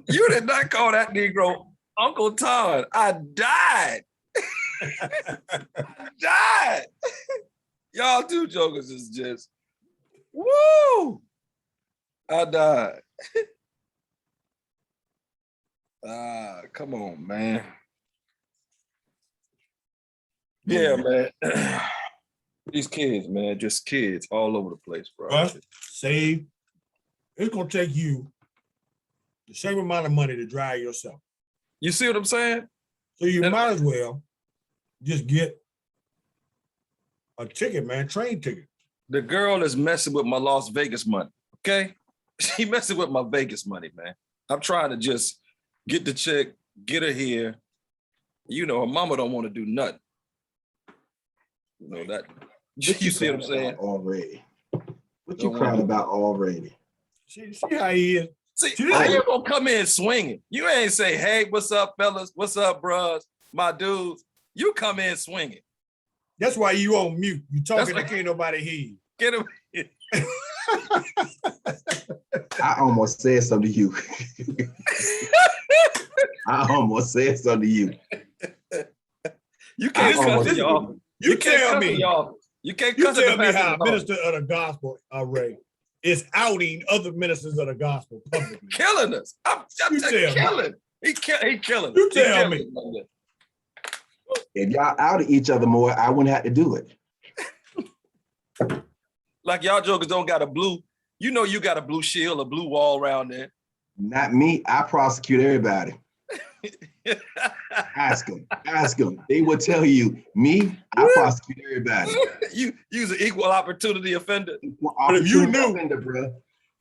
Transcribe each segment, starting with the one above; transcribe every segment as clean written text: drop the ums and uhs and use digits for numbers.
You did not call that Negro Uncle Todd. I died. I died. Y'all two jokers is just, woo! I died. Come on, man. Yeah, man. These kids, man, just kids all over the place, bro. But save. It's gonna take you the same amount of money to drive yourself. You see what I'm saying? So you might as well just get a ticket, man, train ticket. The girl is messing with my Las Vegas money, okay? She messing with my Vegas money, man. I'm trying to just get the chick, get her here. You know, her mama don't want to do nothing. You know that. You see what I'm saying? Already. What you crying about already? See how he is. See, how you gonna come in swinging? You ain't say, hey, what's up, fellas? What's up, bros? My dudes. You come in swinging. That's why you on mute. You talking like can't nobody hear you. Get him. I almost said something to you. I almost said something to you. You can't cuss in your office. You tell me. You can't cuss in tell me the how a minister of the gospel, Ray, is outing other ministers of the gospel publicly. Killing us. I'm killing. He killing. You tell me. If y'all outed each other more, I wouldn't have to do it. Like y'all jokers don't got a blue, you know you got a blue shield, a blue wall around there. Not me. I prosecute everybody. Ask them. They will tell you. Me, I prosecute everybody. You's an equal opportunity offender. But if you knew, offender, bro.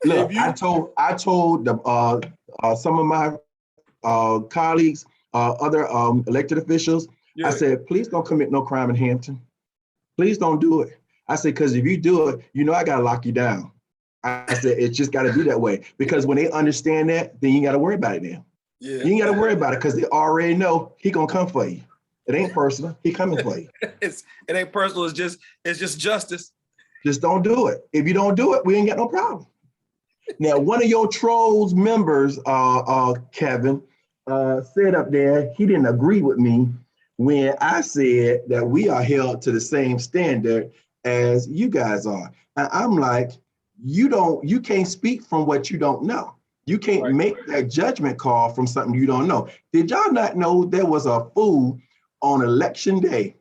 Look, I told the some of my colleagues, other elected officials. Yeah. I said, please don't commit no crime in Hampton. Please don't do it. I said, because if you do it, you know I gotta lock you down. I said, it's just gotta be that way. Because when they understand that, then you ain't gotta worry about it now. Yeah. You ain't gotta worry about it because they already know he gonna come for you. It ain't personal, he coming for you. It ain't personal, it's just justice. Just don't do it. If you don't do it, we ain't got no problem. Now, one of your trolls members, Kevin, said up there, he didn't agree with me when I said that we are held to the same standard as you guys are. And I'm like, you can't speak from what you don't know. You can't make that judgment call from something you don't know. Did y'all not know there was a fool on election day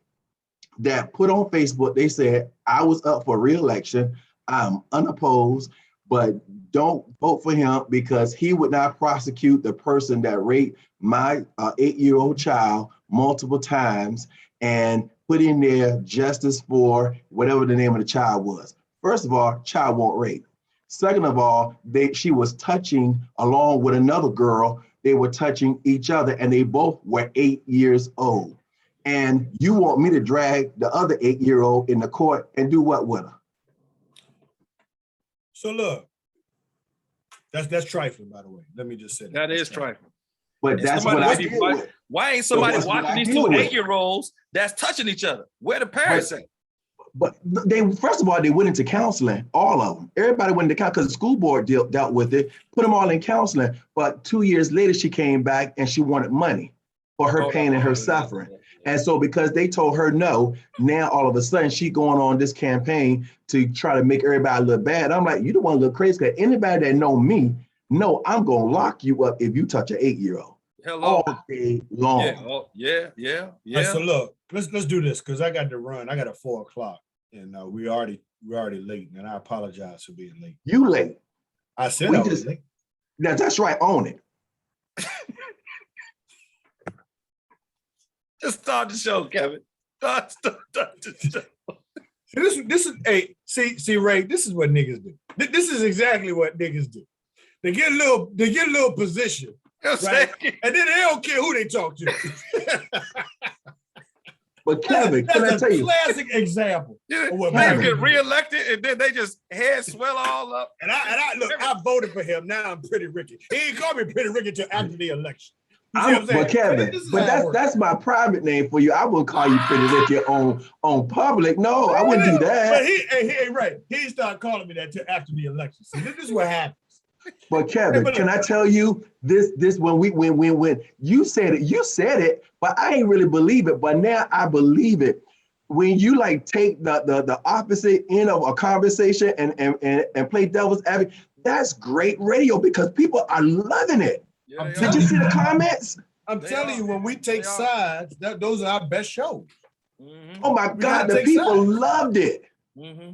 that put on Facebook, they said, I was up for re-election, I'm unopposed, but don't vote for him because he would not prosecute the person that raped my 8-year-old child multiple times and put in there justice for whatever the name of the child was. First of all, child won't rape. Second of all, she was touching along with another girl. They were touching each other and they both were 8 years old. And you want me to drag the other 8-year-old in the court and do what with her? So look, that's trifling, by the way. Let me just say that. That is trifling. But that's what I deal with. Why ain't somebody watching these two 8-year-olds that's touching each other? Where the parents at? But they, first of all, they went into counseling, all of them. Everybody went into counseling because the school board dealt with it, put them all in counseling. But 2 years later, she came back and she wanted money for her pain and her suffering. And so because they told her no, now all of a sudden she going on this campaign to try to make everybody look bad. I'm like, you don't want to look crazy because anybody that know me, know I'm going to lock you up if you touch an 8-year-old. Hello. All day long. Yeah. Right, so look, let's do this because I got to run. I got a 4 o'clock and we're already late, and I apologize for being late. You late? I said I was late. That's right. Own it. Just start the show, Kevin. Start the show. This is see Ray. This is what niggas do. This is exactly what niggas do. They get a little position. Right? And then they don't care who they talk to. But Kevin, can I tell you? Classic example. They get reelected and then they just head swell all up. And I look, I voted for him. Now I'm Pretty Ricky. He ain't called me Pretty Ricky until after the election. But Kevin, that's my private name for you. I wouldn't call you Pretty Ricky on public. No, I wouldn't do that. But he ain't right. He didn't start calling me that until after the election. See, this is what happens. But Kevin, but can I tell you this when you said it, but I ain't really believe it. But now I believe it. When you like take the opposite end of a conversation and play devil's advocate, that's great radio because people are loving it. Yeah, they Did you see the comments? I'm telling you, when we take sides, those are our best shows. Mm-hmm. Oh my We God, gotta the take people sides. loved it. Mm-hmm.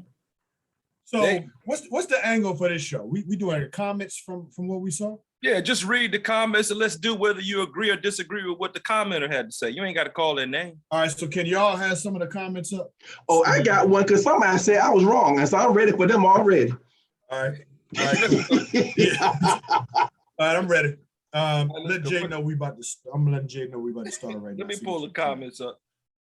So what's the angle for this show? We doing comments from what we saw? Yeah, just read the comments and let's do whether you agree or disagree with what the commenter had to say. You ain't got to call their name. All right, so can y'all have some of the comments up? Oh, I got one because somebody said I was wrong, and so I'm ready for them already. All right. All right, I'm ready. Let Jay know we about to. I'm letting Jay know we about to start right now. Let me pull the comments up.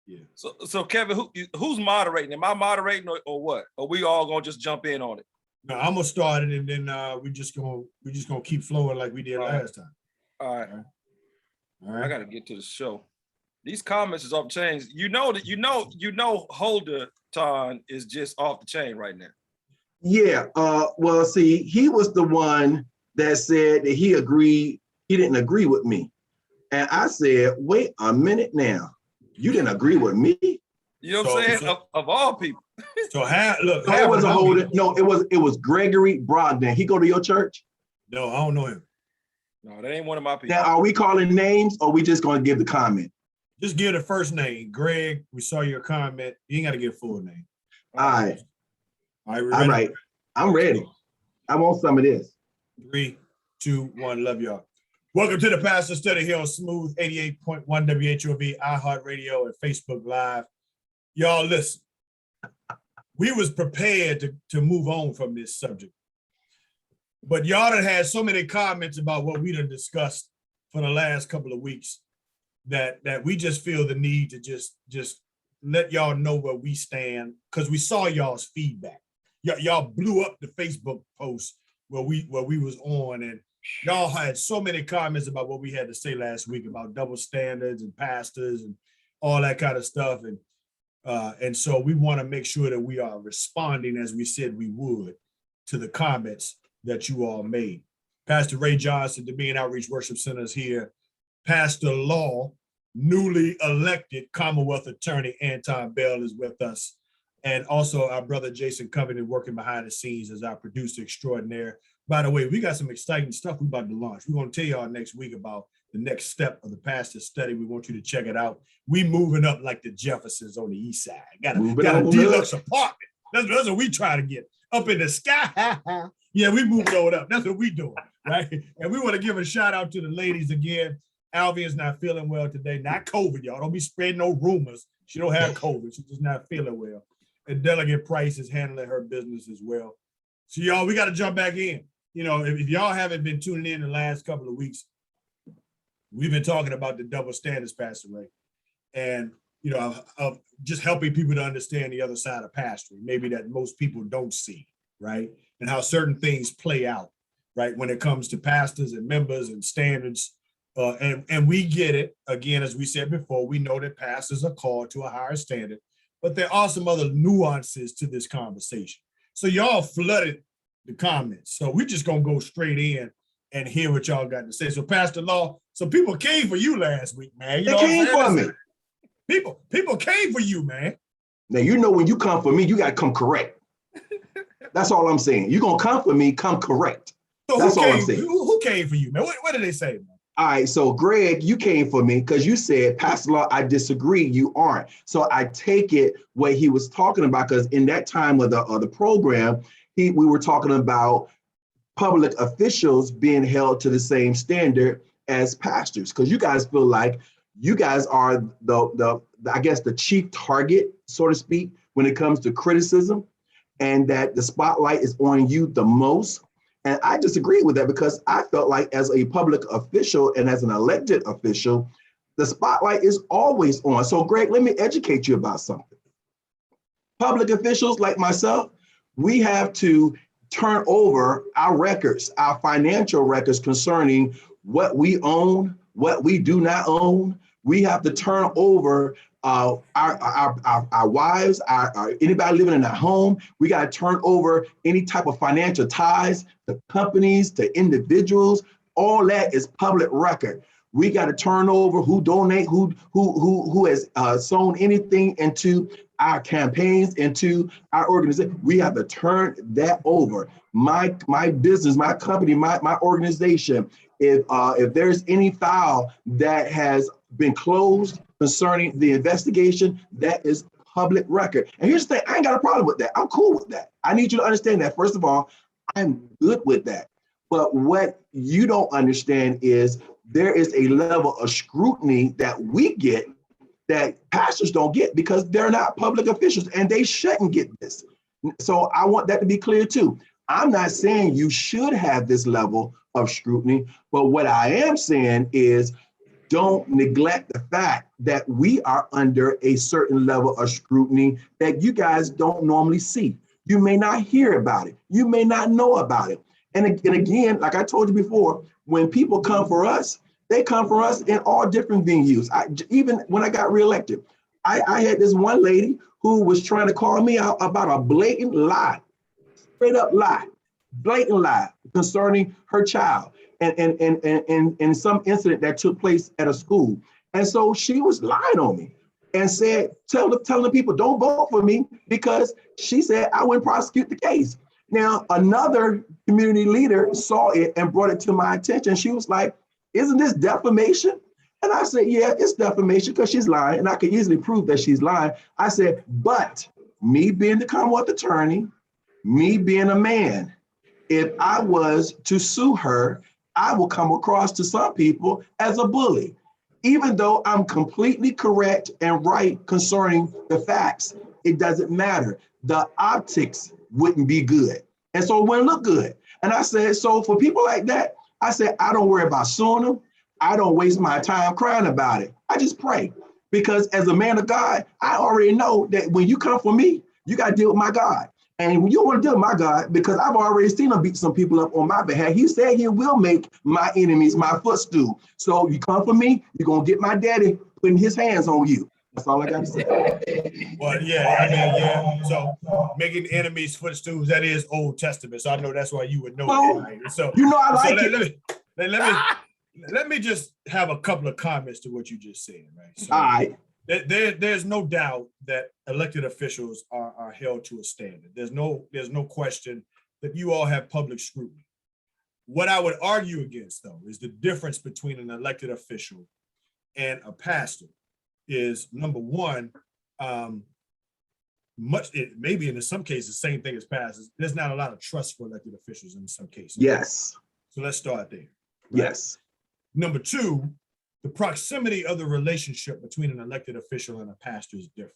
Yeah. So Kevin, who's moderating? Am I moderating or what? Or we all gonna just jump in on it? No, I'm gonna start it, and then we just gonna keep flowing like we did last time. All right. All right. I gotta get to the show. These comments is off the chain. You know Holder Ton is just off the chain right now. Yeah. Well, see, he was the one that said that he didn't agree with me. And I said, wait a minute now. You didn't agree with me? You know what I'm saying? Of all people. So look, no, it was a Holder. No, it was Gregory Brogdon. He go to your church? No, I don't know him. No, that ain't one of my people. Now, are we calling names or are we just gonna give the comment? Just give the first name. Greg, we saw your comment. You ain't got to give full name. All right. All All right. I'm ready. I want some of this. 3, 2, 1. Love y'all. Welcome to the Pastor Study here on Smooth 88.1 WHOV, iHeartRadio, and Facebook Live. Y'all listen. We was prepared to move on from this subject. But y'all done had so many comments about what we done discussed for the last couple of weeks that we just feel the need to just let y'all know where we stand, because we saw y'all's feedback. Y'all blew up the Facebook post where we was on, and y'all had so many comments about what we had to say last week about double standards and pastors and all that kind of stuff. And so we want to make sure that we are responding as we said we would to the comments that you all made. Pastor Ray Johnson, the Being Outreach Worship Center, is here. Pastor Law, newly elected Commonwealth Attorney Anton Bell, is with us. And also our brother Jason Covington working behind the scenes as our producer extraordinaire. By the way, we got some exciting stuff we about to launch. We're going to tell y'all next week about the next step of the Pastor Study. We want you to check it out. We moving up like the Jeffersons on the east side. Got a deluxe apartment. That's what we try to get. Up in the sky. Yeah, we moving on up. That's what we doing, right? And we want to give a shout out to the ladies again. Alvia's not feeling well today. Not COVID, y'all. Don't be spreading no rumors. She don't have COVID. She's just not feeling well. And Delegate Price is handling her business as well. So y'all, we got to jump back in. You know, if y'all haven't been tuning in the last couple of weeks, we've been talking about the double standards, Pastor Ray. And, you know, of just helping people to understand the other side of pastoring, maybe that most people don't see, right? And how certain things play out, right? When it comes to pastors and members and standards. And we get it. Again, as we said before, we know that pastors are called to a higher standard, but there are some other nuances to this conversation. So y'all flooded the comments. So we're just going to go straight in and hear what y'all got to say. So Pastor Law, some people came for you last week, man. They came for me. People came for you, man. Now, you know, when you come for me, you got to come correct. That's all I'm saying. You're going to come for me, come correct. So that's all I'm saying. Who came for you, man? What did they say, man? All right, so Greg, you came for me because you said, Pastor Law, I disagree, you aren't. So I take it what he was talking about, because in that time of the program, we were talking about public officials being held to the same standard as pastors, because you guys feel like you guys are I guess the chief target, so to speak, when it comes to criticism, and that the spotlight is on you the most. And I disagree with that, because I felt like as a public official and as an elected official, the spotlight is always on. So Greg, let me educate you about something. Public officials like myself, we have to turn over our records, our financial records concerning what we own, what we do not own. We have to turn over our wives, our anybody living in a home. We got to turn over any type of financial ties to companies, to individuals. All that is public record. We got to turn over who donate, who has sown anything into our campaigns, into our organization. We have to turn that over. My business, my company, my organization. If there's any file that has been closed concerning the investigation, that is public record. And here's the thing, I ain't got a problem with that. I'm cool with that. I need you to understand that. First of all, I'm good with that. But what you don't understand is there is a level of scrutiny that we get that pastors don't get because they're not public officials and they shouldn't get this. So I want that to be clear too. I'm not saying you should have this level of scrutiny, but what I am saying is don't neglect the fact that we are under a certain level of scrutiny that you guys don't normally see. You may not hear about it. You may not know about it. And again, like I told you before, when people come for us, they come for us in all different venues. Even when I got reelected, I had this one lady who was trying to call me out about a blatant lie, straight up lie, blatant lie concerning her child and some incident that took place at a school. And so she was lying on me and said, telling the people, don't vote for me because she said I wouldn't prosecute the case. Now, another community leader saw it and brought it to my attention. She was like, isn't this defamation? And I said, yeah, it's defamation because she's lying. And I could easily prove that she's lying. I said, but me being the Commonwealth attorney, me being a man, if I was to sue her, I will come across to some people as a bully. Even though I'm completely correct and right concerning the facts, it doesn't matter. The optics wouldn't be good. And so it wouldn't look good. And I said, so for people like that, I said, I don't worry about suing them. I don't waste my time crying about it. I just pray. Because as a man of God, I already know that when you come for me, you got to deal with my God. And you don't want to deal with my God because I've already seen him beat some people up on my behalf. He said he will make my enemies my footstool. So you come for me, you're going to get my daddy putting his hands on you. That's all I got to say. Well, yeah. So making enemies footstools, that is Old Testament. So I know that's why you would know that. Right? So you know I like it. Let me just have a couple of comments to what you just said, right? So all right. There's no doubt that elected officials are held to a standard. There's no question that you all have public scrutiny. What I would argue against, though, is the difference between an elected official and a pastor is, number one, maybe in some cases, same thing as pastors. There's not a lot of trust for elected officials in some cases. Yes. So let's start there. Right? Yes. Number two, the proximity of the relationship between an elected official and a pastor is different,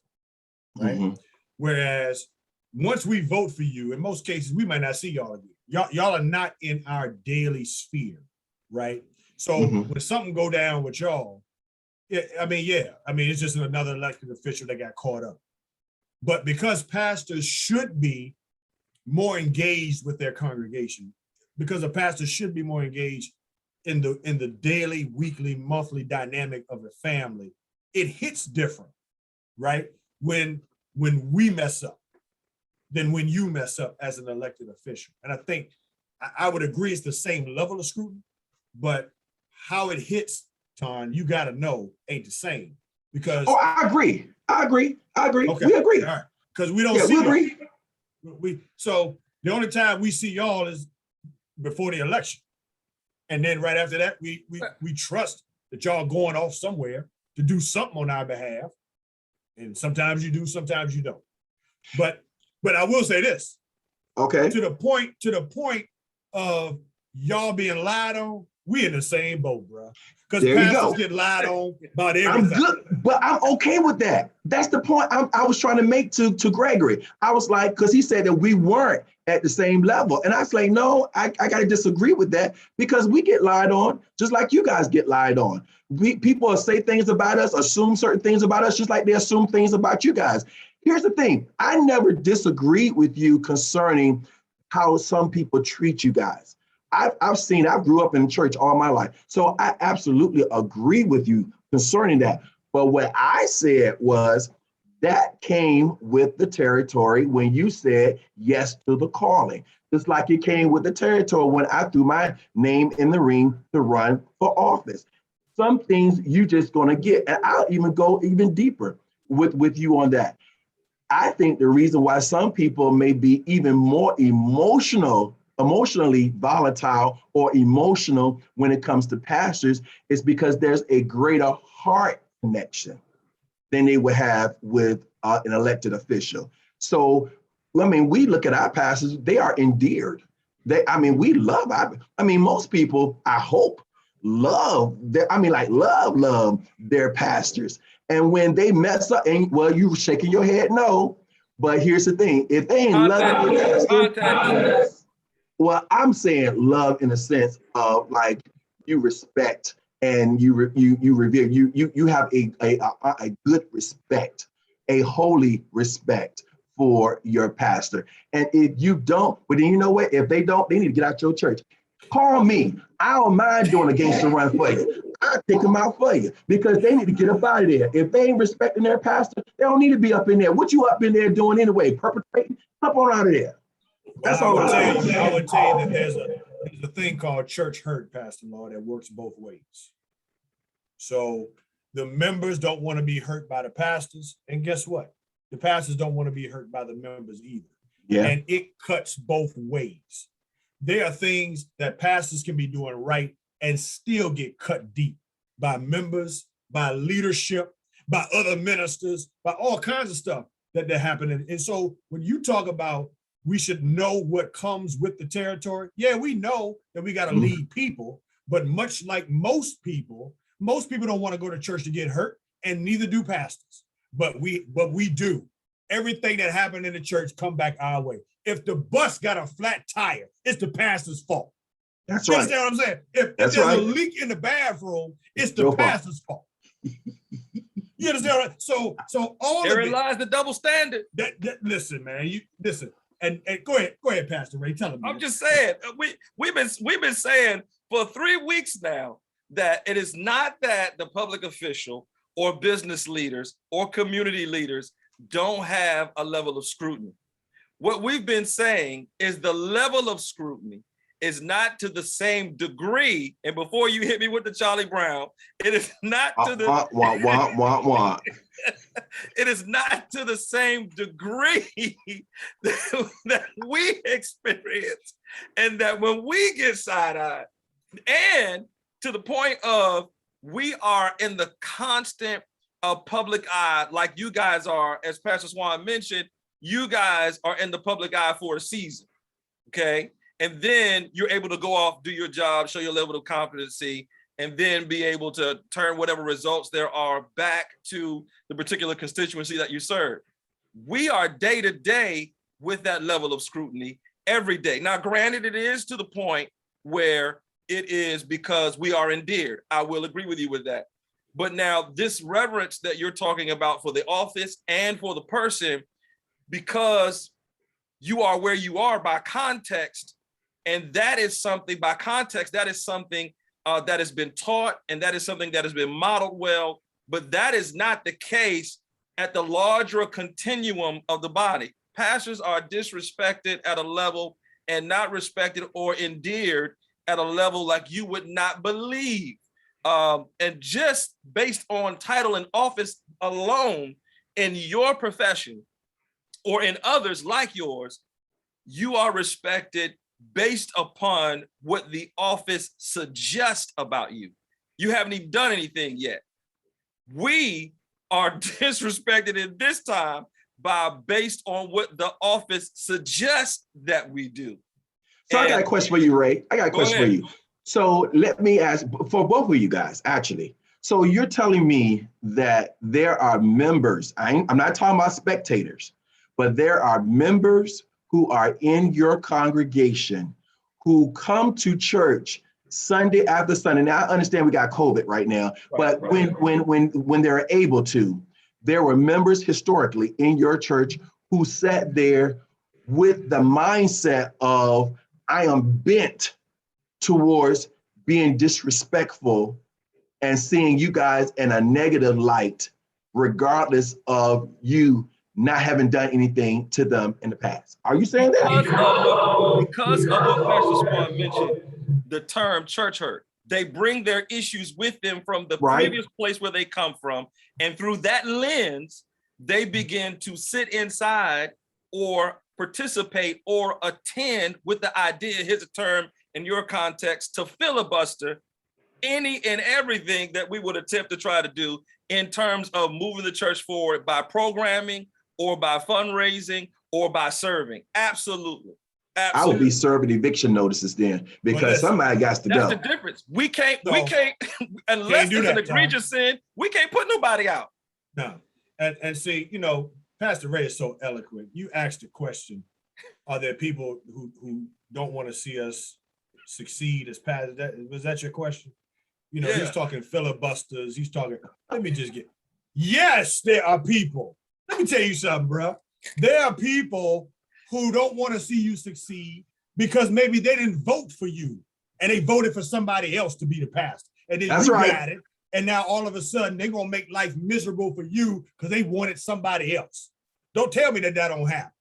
right? Mm-hmm. Whereas once we vote for you, in most cases, we might not see y'all again. Y'all are not in our daily sphere, right? So when something go down with y'all, it's just another elected official that got caught up. But because pastors should be more engaged with their congregation, because a pastor should be more engaged in the daily, weekly, monthly dynamic of the family, it hits different, right? When we mess up than when you mess up as an elected official. And I think I would agree it's the same level of scrutiny, but how it hits, Ton, you got to know ain't the same because. Oh, I agree. Okay. We agree. All right. Because we don't see. We agree. So the only time we see y'all is before the election. And then right after that, we trust that y'all going off somewhere to do something on our behalf. And sometimes you do, sometimes you don't. But I will say this. Okay. To the point of y'all being lied on, we in the same boat, bro. Because pastors get lied on about everything. I'm good, but I'm okay with that. That's the point I was trying to make to Gregory. I was like, because he said that we weren't at the same level. And I was like, no, I got to disagree with that because we get lied on just like you guys get lied on. People say things about us, assume certain things about us, just like they assume things about you guys. Here's the thing. I never disagreed with you concerning how some people treat you guys. I grew up in church all my life. So I absolutely agree with you concerning that. But what I said was that came with the territory when you said yes to the calling. Just like it came with the territory when I threw my name in the ring to run for office. Some things you just gonna get, and I'll even go even deeper with you on that. I think the reason why some people may be even more emotionally volatile or emotional when it comes to pastors is because there's a greater heart connection than they would have with an elected official. So, I mean, we look at our pastors, they are endeared. We love, most people, I hope, love their pastors. And when they mess up, and well, you shaking your head, no. But here's the thing: if they ain't loving your pastor, well, I'm saying love in a sense of like you respect and you revere. You have a good respect, a holy respect for your pastor. And if you don't, but then you know what? If they don't, they need to get out your church. Call me. I don't mind doing a gangster run for you. I'll take them out for you because they need to get up out of there. If they ain't respecting their pastor, they don't need to be up in there. What you up in there doing anyway? Perpetrating? Up on out of there. That's all I would tell you that there's a thing called church hurt, Pastor Law, that works both ways. So the members don't want to be hurt by the pastors. And guess what? The pastors don't want to be hurt by the members either. Yeah. And it cuts both ways. There are things that pastors can be doing right and still get cut deep by members, by leadership, by other ministers, by all kinds of stuff that happening. And so when you talk about we should know what comes with the territory, yeah, we know that we got to lead people, but much like most people don't want to go to church to get hurt, and neither do pastors. But we do. Everything that happened in the church come back our way. If the bus got a flat tire, it's the pastor's fault. That's You right. understand what I'm saying? If there's a leak in the bathroom, it's the pastor's fault. You understand? So all Therein of it, lies the double standard. Listen, man. You listen. And go ahead, Pastor Ray. Tell him. I'm just saying, we've been saying for 3 weeks now that it is not that the public official or business leaders or community leaders don't have a level of scrutiny. What we've been saying is the level of scrutiny is not to the same degree. And before you hit me with the Charlie Brown, it is not to the it is not to the same degree that we experience, and that when we get side-eyed, and to the point of we are in the constant public eye, like you guys are, as Pastor Swan mentioned, you guys are in the public eye for a season, okay? And then you're able to go off, do your job, show your level of competency, and then be able to turn whatever results there are back to the particular constituency that you serve. We are day to day with that level of scrutiny every day. Now, granted, it is to the point where it is because we are endeared. I will agree with you with that. But now this reverence that you're talking about for the office and for the person, because you are where you are by context, and that is something by context, that is something that has been taught, and that is something that has been modeled well, but that is not the case at the larger continuum of the body. Pastors are disrespected at a level and not respected or endeared at a level like you would not believe. And just based on title and office alone in your profession or in others like yours, you are respected based upon what the office suggests about you. You haven't even done anything yet. We are disrespected in this time based on what the office suggests that we do. So I got a question for you, Ray. I got a question for you. So let me ask for both of you guys, actually. So you're telling me that there are members, I'm not talking about spectators, but there are members who are in your congregation who come to church Sunday after Sunday. Now I understand we got COVID right now, but when they're able to, there were members historically in your church who sat there with the mindset of, I am bent towards being disrespectful and seeing you guys in a negative light, regardless of you not having done anything to them in the past. Are you saying that? Because of what Pastor Swan mentioned, the term church hurt. They bring their issues with them from the Right. previous place where they come from. And through that lens, they begin to sit inside or participate or attend with the idea, here's a term in your context, to filibuster any and everything that we would attempt to try to do in terms of moving the church forward by programming or by fundraising or by serving. Absolutely. I would be serving eviction notices then, because somebody got to That's go. the difference. We can't, Can't unless do it's an that, Tom. egregious sin, we can't put nobody out. No. And see, Pastor Ray is so eloquent. You asked the question, are there people who don't want to see us succeed as pastor? Was that your question? Yeah. He's talking filibusters. He's talking, yes, there are people. Let me tell you something, bro. There are people who don't want to see you succeed because maybe they didn't vote for you and they voted for somebody else to be the pastor. And then That's you right. got it. And now all of a sudden they're going to make life miserable for you because they wanted somebody else. Don't tell me that don't happen.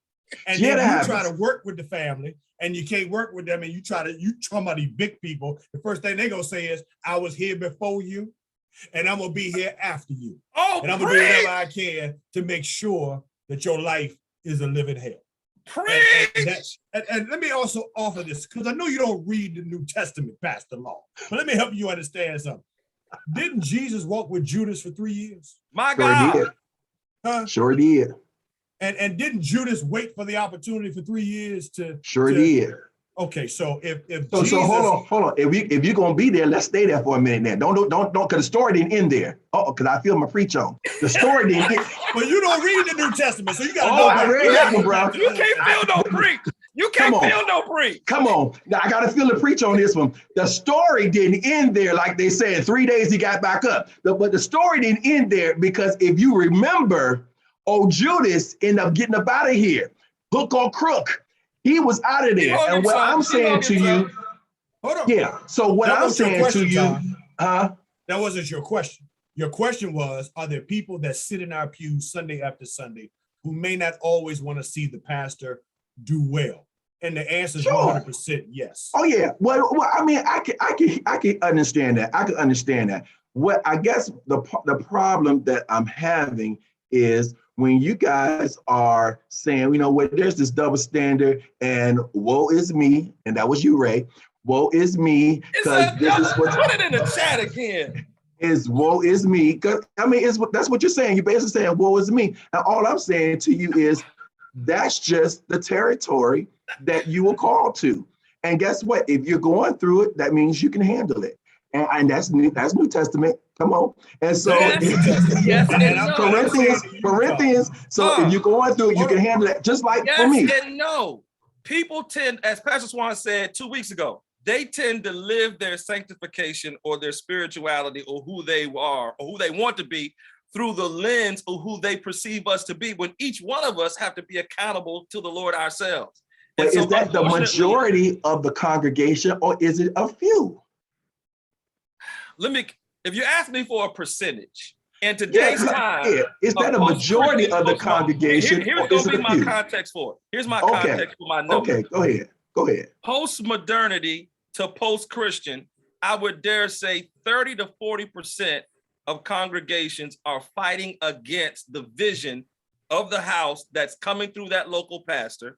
And then you try to work with the family and you can't work with them and you talking about these big people. The first thing they're going to say is, I was here before you and I'm going to be here after you. And I'm going to do whatever I can to make sure that your life is a living hell. And let me also offer this, because I know you don't read the New Testament, Pastor Law, but let me help you understand something. Didn't Jesus walk with Judas for 3 years? My God. Sure did. Huh? Sure did. And didn't Judas wait for the opportunity for 3 years to? Sure did. Okay, so if So, Jesus, so hold on. If you're gonna be there, let's stay there for a minute. Now, don't, because the story didn't end there. Because I feel my preach on. The story didn't end. Well, you don't read the New Testament, so you got to Oh, I read that one, bro. You can't feel no preach. You can't feel no preach. Come on. Now, I got to feel the preach on this one. The story didn't end there, like they said. 3 days he got back up. But the story didn't end there, because if you remember, Judas ended up getting up out of here. Hook or crook. He was out of there. And what I'm saying to you, hold on. Yeah. So what I'm saying to you, that wasn't your question. Your question was, are there people that sit in our pews Sunday after Sunday who may not always want to see the pastor do well? And the answer is 100% yes. Oh yeah. Well, I mean, I can understand that. I can understand that. What I guess the problem that I'm having is when you guys are saying, there's this double standard and woe is me, and that was you, Ray. Woe is me, because this is what. Put it in the chat again. Is woe is me. Because I mean, that's what you're saying. You're basically saying woe is me. And all I'm saying to you is that's just the territory that you were called to. And guess what? If you're going through it, that means you can handle it. And that's New Testament. Come on. And so Corinthians. So if you're going through it, you can handle it, just like for me. Yes and no. People tend, as Pastor Swan said 2 weeks ago, they tend to live their sanctification or their spirituality or who they are or who they want to be through the lens of who they perceive us to be, when each one of us have to be accountable to the Lord ourselves. But is that the majority of the congregation, or is it a few? If you ask me for a percentage, in today's time, is that a majority of the congregation? Here's going to be my context for it. Here's my context for my number. Okay, go ahead. Post-modernity to post-Christian, I would dare say 30 to 40% of congregations are fighting against the vision of the house that's coming through that local pastor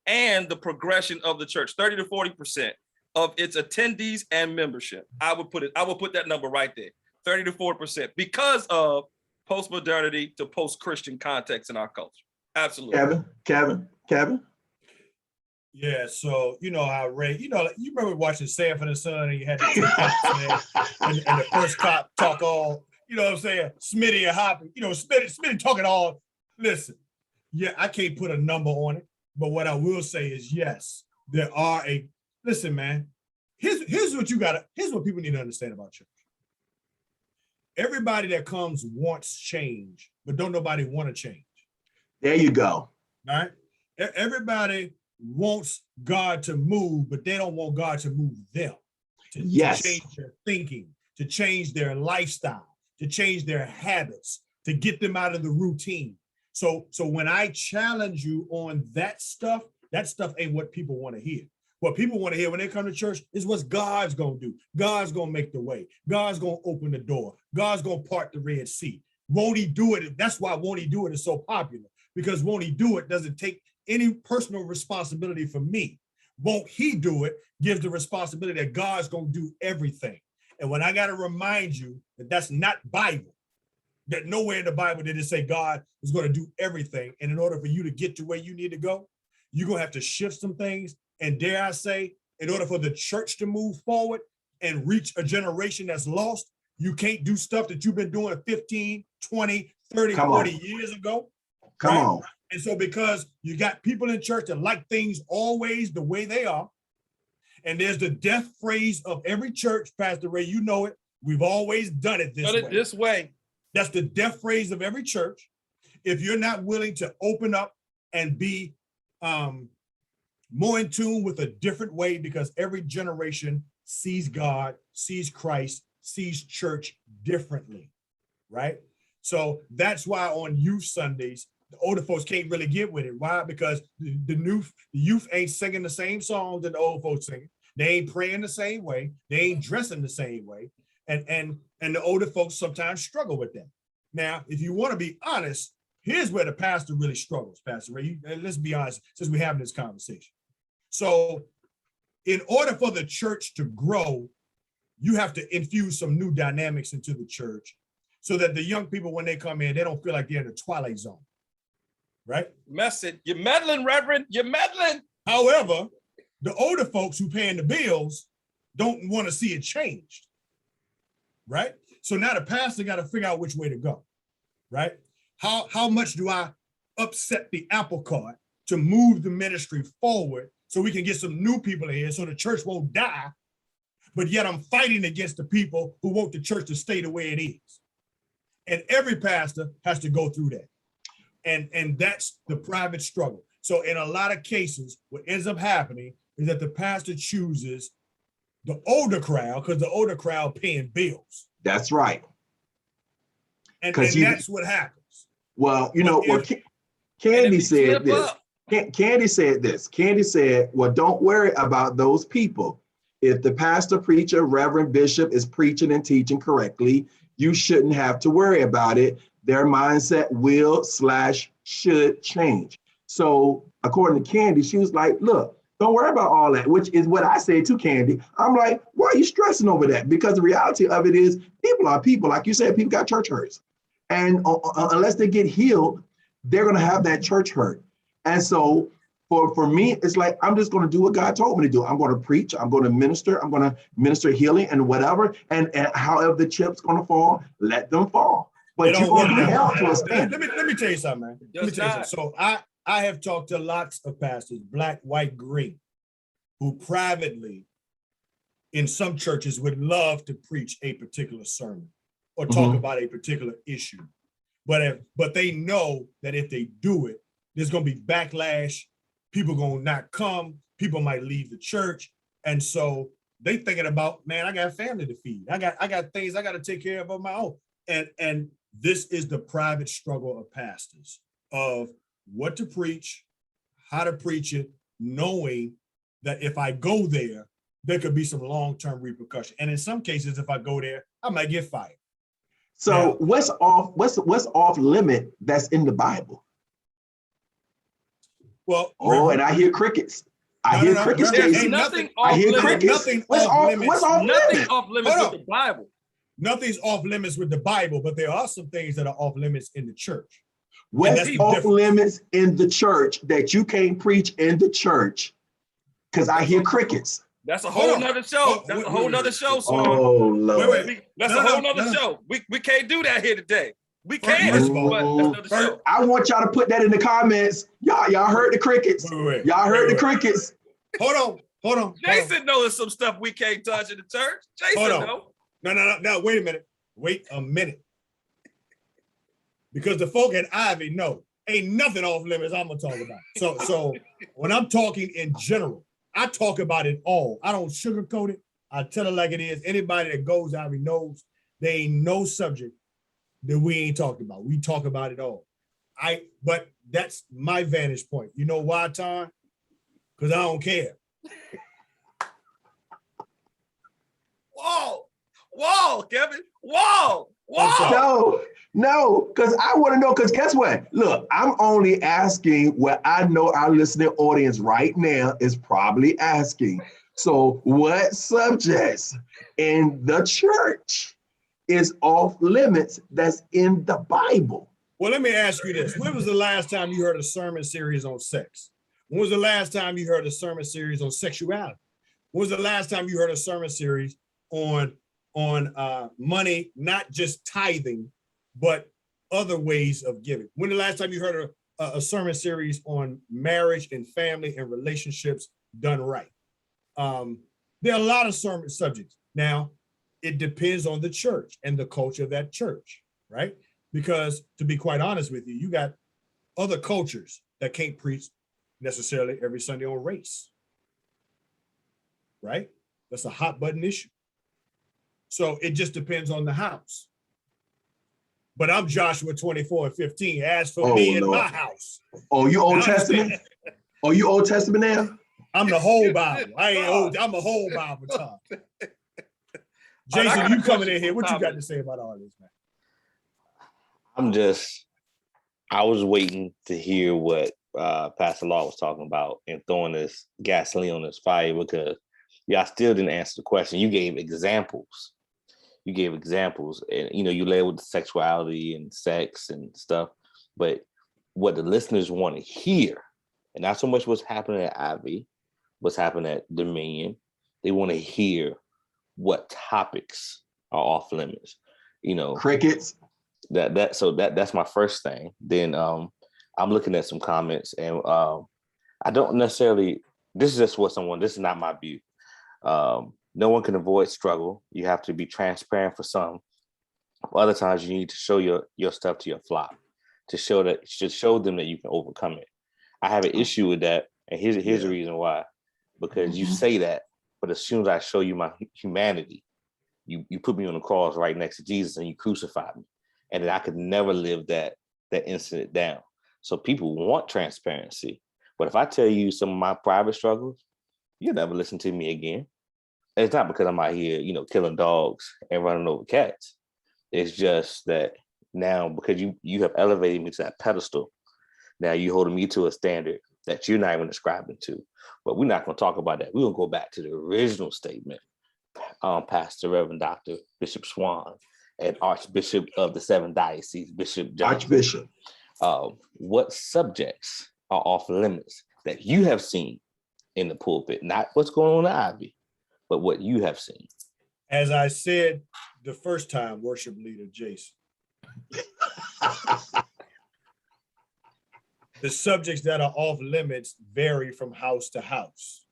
and the progression of the church. 30 to 40% of its attendees and membership. I would put that number right there. 30 to 40% because of post-modernity to post-Christian context in our culture. Absolutely. Kevin. Yeah, so you know how Ray, you remember watching Sanford and Son, and you had the two cops, man, and the first cop talk all, what I'm saying, Smitty and Hoppy, Smitty talking all. Listen, yeah, I can't put a number on it, but what I will say is yes, there are listen, man, here's what people need to understand about church. Everybody that comes wants change, but don't nobody want to change. There you go. All right. Everybody wants God to move, but they don't want God to move them. To change their thinking, to change their lifestyle, to change their habits, to get them out of the routine. So when I challenge you on that stuff ain't what people want to hear. What people want to hear when they come to church is what God's going to do. God's going to make the way. God's going to open the door. God's going to part the Red Sea. Won't he do it? That's why Won't He Do It is so popular, because Won't He Do It doesn't take any personal responsibility for me. Won't he do it gives the responsibility that God's going to do everything. And when I got to remind you that that's not Bible, that nowhere in the Bible did it say God is going to do everything. And in order for you to get to where you need to go, you're going to have to shift some things. And dare I say, in order for the church to move forward and reach a generation that's lost, you can't do stuff that you've been doing 15, 20, 30, 40 years ago. Come on. And so because you got people in church that like things always the way they are, and there's the death phrase of every church, Pastor Ray, you know it. We've always done it this way. That's the death phrase of every church. If you're not willing to open up and be more in tune with a different way, because every generation sees God, sees Christ, sees church differently, right? So that's why on youth Sundays, the older folks can't really get with it. Why? Because the youth ain't singing the same songs that the old folks singing. They ain't praying the same way. They ain't dressing the same way. And the older folks sometimes struggle with that. Now, if you want to be honest, here's where the pastor really struggles, Pastor Ray. Let's be honest, since we're having this conversation. So in order for the church to grow, you have to infuse some new dynamics into the church so that the young people, when they come in, they don't feel like they're in the twilight zone, right? Messing. You're meddling, Reverend. You're meddling. However, the older folks who paying the bills don't want to see it changed, right? So now the pastor got to figure out which way to go, right? How much do I upset the apple cart to move the ministry forward so we can get some new people in here so the church won't die, but yet I'm fighting against the people who want the church to stay the way it is. And every pastor has to go through that. And that's the private struggle. So in a lot of cases, what ends up happening is that the pastor chooses the older crowd because the older crowd paying bills. That's right. And that's what happens. Well, you know, what Candy said this. Candy said this. Candy said, well, don't worry about those people. If the pastor, preacher, reverend, bishop is preaching and teaching correctly, you shouldn't have to worry about it. Their mindset will/should change. So according to Candy, she was like, look, don't worry about all that, which is what I say to Candy. I'm like, why are you stressing over that? Because the reality of it is people are people. Like you said, people got church hurts. And unless they get healed, they're going to have that church hurt. And so for me, it's like, I'm just going to do what God told me to do. I'm going to preach. I'm going to minister. I'm going to minister healing and whatever. And however the chips going to fall, let them fall. But you're going to be held to a standard. Let me tell you something, man. Let me tell you something. So I have talked to lots of pastors, black, white, green, who privately in some churches would love to preach a particular sermon or talk about a particular issue. But they know that if they do it, there's going to be backlash. People going to not come. People might leave the church. And so they thinking about, man, I got family to feed. I got things I got to take care of on my own. And this is the private struggle of pastors of what to preach, how to preach it, knowing that if I go there, there could be some long-term repercussion. And in some cases, if I go there, I might get fired. So now, what's off limit that's in the Bible? Well, and I hear crickets. I hear crickets. There's nothing off limits. What's off Nothing off limits with the Bible. Nothing's off limits with the Bible, but there are some things that are off limits in the church. What's off limits in the church that you can't preach in the church? Because I hear crickets. That's a whole nother show. That's a whole nother show, son. Oh, Lord. That's a whole nother show. We can't do that here today. We can, but that's another show. I want y'all to put that in the comments. Y'all heard the crickets. Y'all heard the crickets. Hold on. Jason knows some stuff we can't touch in the church. Jason knows. No, wait a minute. Wait a minute. Because the folk at Ivy know ain't nothing off limits I'm gonna talk about. So when I'm talking in general, I talk about it all. I don't sugarcoat it. I tell it like it is. Anybody that goes out knows there ain't no subject that we ain't talked about. We talk about it all. But that's my vantage point. You know why, Tom? Because I don't care. Whoa, Kevin. Whoa. No, because I want to know, because guess what? Look, I'm only asking what I know our listening audience right now is probably asking. So what subjects in the church is off limits that's in the Bible? Well, let me ask you this. When was the last time you heard a sermon series on sex? When was the last time you heard a sermon series on sexuality? When was the last time you heard a sermon series on money, not just tithing, but other ways of giving? When the last time you heard a sermon series on marriage and family and relationships done right? There are a lot of sermon subjects. Now, it depends on the church and the culture of that church, right? Because to be quite honest with you, you got other cultures that can't preach necessarily every Sunday on race, right? That's a hot button issue. So it just depends on the house. But I'm Joshua 24:15. As for me and my house. Oh, you Old Testament? Oh, you Old Testament now? I'm the whole Bible. I ain't old. I'm a whole Bible, Tom. Jason, you coming in here. What you got to say about all this, man? I was waiting to hear what Pastor Law was talking about and throwing this gasoline on this fire, because y'all still didn't answer the question. You gave examples. And you led with the sexuality and sex and stuff, but what the listeners want to hear, and not so much what's happening at Ivy, what's happening at Dominion, they want to hear what topics are off limits. Crickets. That's my first thing. Then I'm looking at some comments, and I don't necessarily, this is not my view. No one can avoid struggle. You have to be transparent for some. Other times you need to show your stuff to your flock to show them that you can overcome it. I have an issue with that, and here's the reason why. Because you say that, but as soon as I show you my humanity, you put me on the cross right next to Jesus and you crucified me. And then I could never live that incident down. So people want transparency. But if I tell you some of my private struggles, you'll never listen to me again. And it's not because I'm out here, killing dogs and running over cats. It's just that now, because you have elevated me to that pedestal, now you're holding me to a standard that you're not even ascribing to. But we're not going to talk about that. We're going to go back to the original statement. Pastor Reverend Dr. Bishop Swan and Archbishop of the 7 Dioceses, Bishop John. Archbishop. What subjects are off limits that you have seen in the pulpit? Not what's going on in Ivy, but what you have seen. As I said the first time, worship leader Jason, the subjects that are off limits vary from house to house.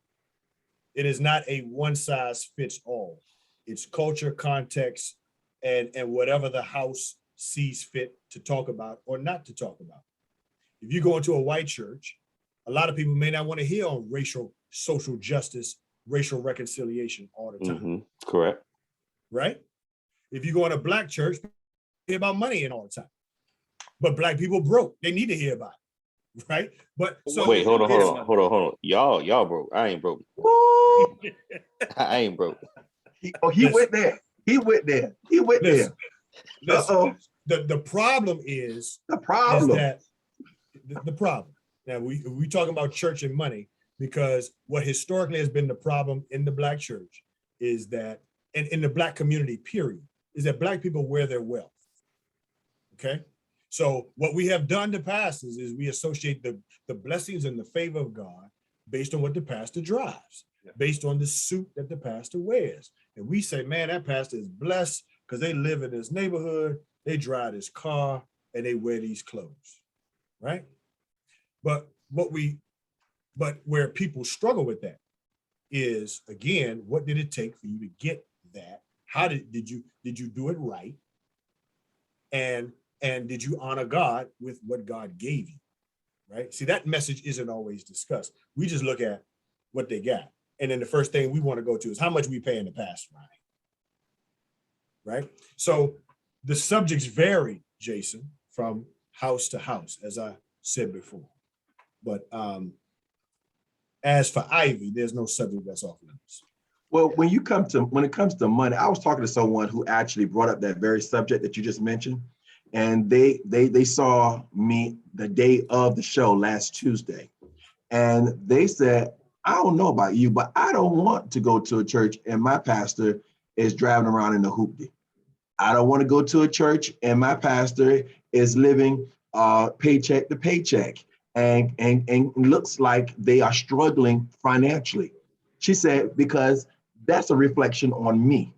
It is not a one size fits all. It's culture, context, and whatever the house sees fit to talk about or not to talk about. If you go into a white church, a lot of people may not want to hear on racial, social justice, racial reconciliation all the time. Mm-hmm. Correct. Right? If you go in a black church, hear about money in all the time. But black people broke. They need to hear about it. Right? But so wait, hold on. Y'all broke. I ain't broke. I ain't broke. He went there. Listen, the problem is the problem. that the problem. Now we talking about church and money, because what historically has been the problem in the black church is that, and in the black community, period, is that black people wear their wealth. Okay. So what we have done to pastors is we associate the blessings and the favor of God based on what the pastor drives, based on the suit that the pastor wears. And we say, man, that pastor is blessed because they live in this neighborhood, they drive this car, and they wear these clothes, right? But where people struggle with that is, again, what did it take for you to get that? How did you do it right? And did you honor God with what God gave you, right? See, that message isn't always discussed. We just look at what they got. And then the first thing we want to go to is how much we paying the pastor, right? So the subjects vary, Jason, from house to house, as I said before. But as for Ivy, there's no subject that's off limits. Well, when it comes to money, I was talking to someone who actually brought up that very subject that you just mentioned, and they saw me the day of the show last Tuesday, and they said, I don't know about you, but I don't want to go to a church and my pastor is driving around in a hoopty. I don't want to go to a church and my pastor is living paycheck to paycheck and looks like they are struggling financially. She said, because that's a reflection on me,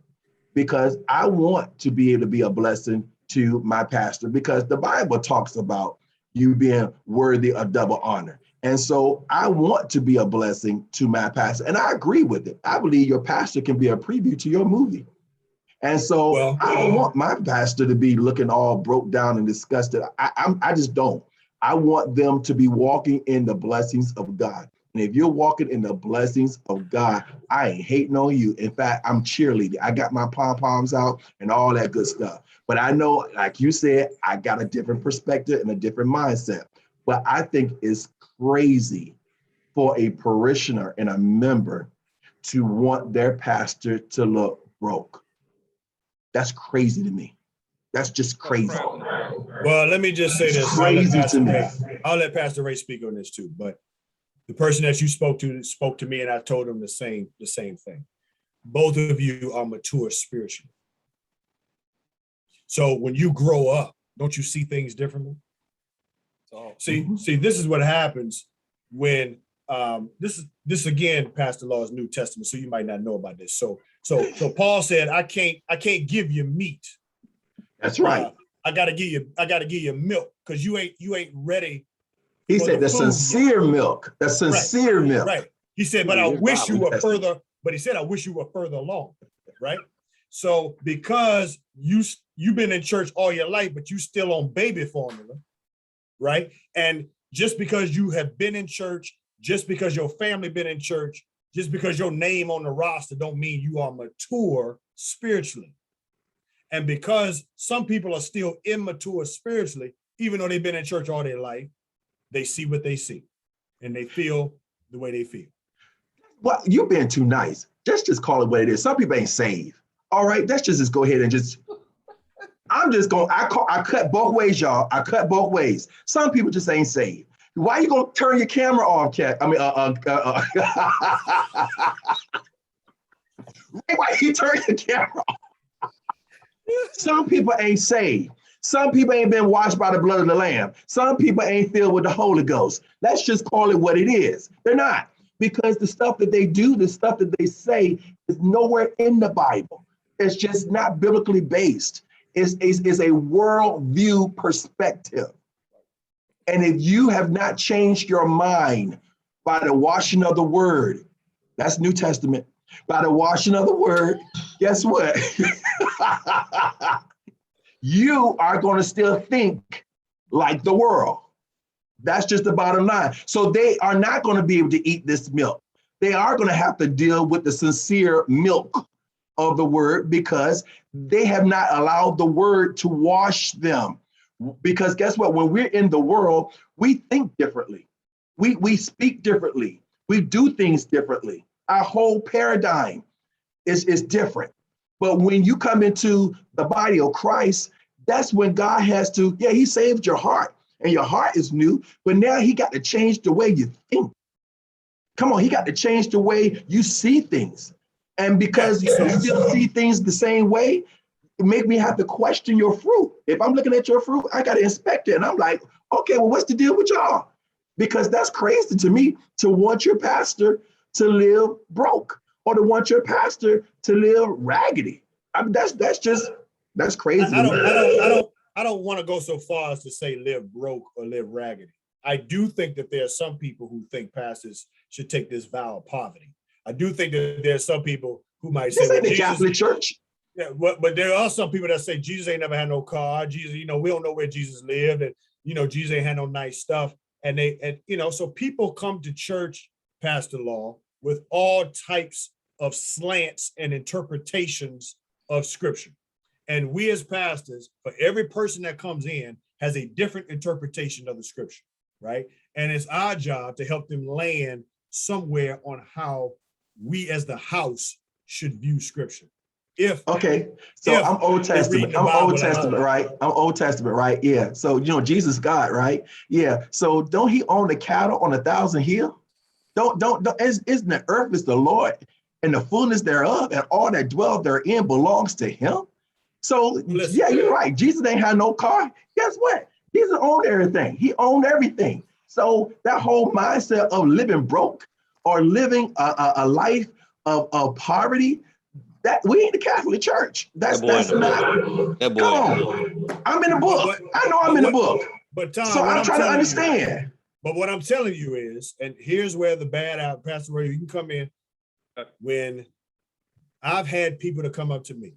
because I want to be able to be a blessing to my pastor, because the Bible talks about you being worthy of double honor. And so I want to be a blessing to my pastor. And I agree with it. I believe your pastor can be a preview to your movie. And so I don't want my pastor to be looking all broke down and disgusted. I just don't. I want them to be walking in the blessings of God. And if you're walking in the blessings of God, I ain't hating on you. In fact, I'm cheerleading. I got my pom-poms out and all that good stuff. But I know, like you said, I got a different perspective and a different mindset. But I think it's crazy for a parishioner and a member to want their pastor to look broke. That's crazy to me. That's just crazy. Well, let me just say this. Crazy to me. I'll let Pastor Ray speak on this too. But the person that you spoke to me, and I told him the same thing. Both of you are mature spiritually. So when you grow up, don't you see things differently? See, this is what happens when this again, Pastor Law's New Testament. So you might not know about this. So Paul said, I can't give you meat. That's right. I gotta give you milk because you ain't ready. He said the sincere milk. The sincere milk. Right. He said, but I wish you were further. But he said, I wish you were further along. Right. So because you've been in church all your life, but you still on baby formula. Right. And just because you have been in church, just because your family been in church, just because your name on the roster don't mean you are mature spiritually. And because some people are still immature spiritually, even though they've been in church all their life, they see what they see and they feel the way they feel. Well, you've been too nice. Just call it what it is. Some people ain't saved. All right, let's just go ahead and I cut both ways, y'all. I cut both ways. Some people just ain't saved. Why you gonna turn your camera off, Cat? Why you turn your camera off? Some people ain't saved. Some people ain't been washed by the blood of the Lamb. Some people ain't filled with the Holy Ghost. Let's just call it what it is. They're not, because the stuff that they do, the stuff that they say is nowhere in the Bible. It's just not biblically based. It's a worldview perspective. And if you have not changed your mind by the washing of the word, that's New Testament, by the washing of the word, guess what? You are going to still think like the world. That's just the bottom line. So they are not going to be able to eat this milk. They are going to have to deal with the sincere milk of the word, because they have not allowed the word to wash them. Because guess what? When we're in the world, we think differently. We speak differently. We do things differently. Our whole paradigm is different. But when you come into the body of Christ, that's when God has to, he saved your heart and your heart is new, but now he got to change the way you think. Come on, he got to change the way you see things. And because you still see things the same way, it make me have to question your fruit. If I'm looking at your fruit, I got to inspect it. And I'm like, okay, well, what's the deal with y'all? Because that's crazy to me to want your pastor to live broke, or to want your pastor to live raggedy. I mean, that's crazy. I don't want to go so far as to say live broke or live raggedy. I do think that there are some people who think pastors should take this vow of poverty. I do think that there are some people who might say, this ain't the Catholic Church. Yeah, but there are some people that say Jesus ain't never had no car. Jesus, we don't know where Jesus lived, and Jesus ain't had no nice stuff. And so people come to church, Pastor Law, with all types of slants and interpretations of scripture. And we as pastors, for every person that comes in, has a different interpretation of the scripture, right? And it's our job to help them land somewhere on how we as the house should view scripture. Okay, so I'm Old Testament. I'm Old Testament, right? I'm Old Testament, right? Yeah. So Jesus God, right? Yeah. So don't he own the cattle on 1,000 hill? Don't isn't the earth is the Lord and the fullness thereof, and all that dwell therein belongs to him? So listen, yeah, you're right. Jesus ain't had no car. Guess what? Jesus owned everything. He owned everything. So that whole mindset of living broke or living a life of poverty, that we ain't the Catholic Church. That's not. Come on, I'm in the book. I know I'm in the book. But Tom, so I'm trying to understand. But what I'm telling you is, and here's where the bad out, Pastor Ray, you can come in. When I've had people to come up to me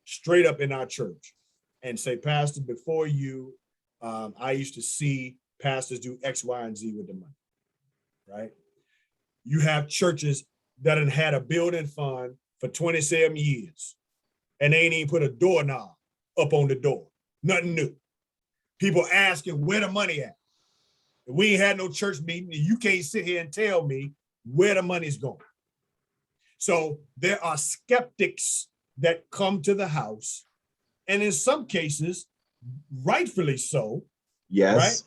straight up in our church and say, Pastor, before you, I used to see pastors do X, Y, and Z with the money, right? You have churches that had a building fund for 27 years and they ain't even put a doorknob up on the door, nothing new. People asking where the money at. We ain't had no church meeting, and you can't sit here and tell me where the money's going. So there are skeptics that come to the house, and in some cases, rightfully so. Yes. Right?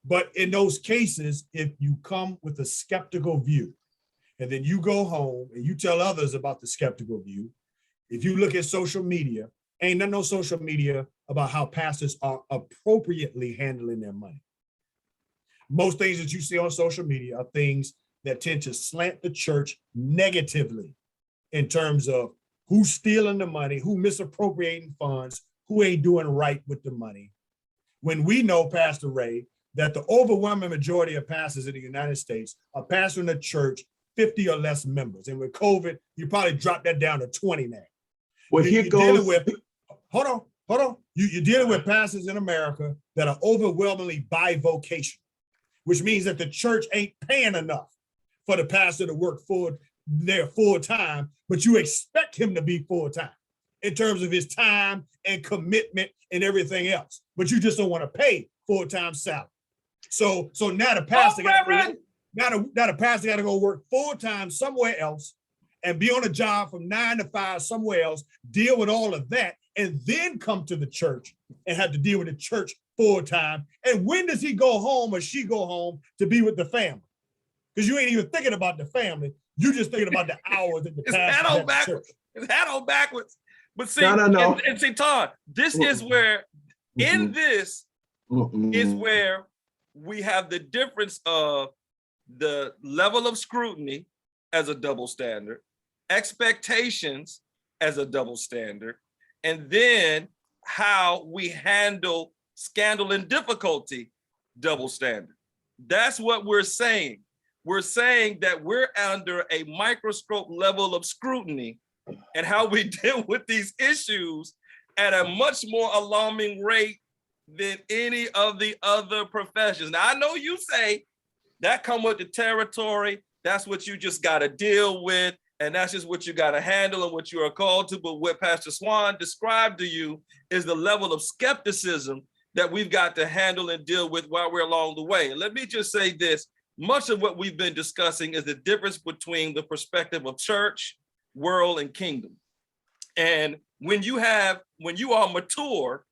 But in those cases, if you come with a skeptical view, and then you go home and you tell others about the skeptical view, if you look at social media, ain't no social media about how pastors are appropriately handling their money. Most things that you see on social media are things that tend to slant the church negatively in terms of who's stealing the money, who misappropriating funds, who ain't doing right with the money. When we know, Pastor Ray, that the overwhelming majority of pastors in the United States are pastoring a church 50 or less members. And with COVID, you probably dropped that down to 20 now. Well, here goes. Hold on. You're dealing with pastors in America that are overwhelmingly bivocational, which means that the church ain't paying enough for the pastor to work full time, but you expect him to be full time in terms of his time and commitment and everything else. But you just don't want to pay full-time salary. So now the pastor got to go work full-time somewhere else and be on a job from 9 to 5 somewhere else, deal with all of that, and then come to the church and have to deal with the church full-time. And when does he go home or she go home to be with the family? Because you ain't even thinking about the family. You just thinking about the hours that the pastor has at church. It's hat on backwards. But see, No. And see, Todd, this is where, in this, is where we have the difference of the level of scrutiny as a double standard, expectations as a double standard, and then how we handle scandal and difficulty double standard. That's what we're saying. We're saying that we're under a microscope level of scrutiny and how we deal with these issues at a much more alarming rate than any of the other professions. Now, I know you say that come with the territory. That's what you just got to deal with. And that's just what you got to handle and what you are called to. But what Pastor Swan described to you is the level of skepticism that we've got to handle and deal with while we're along the way. And let me just say this. Much of what we've been discussing is the difference between the perspective of church, world, and kingdom. And when you are mature,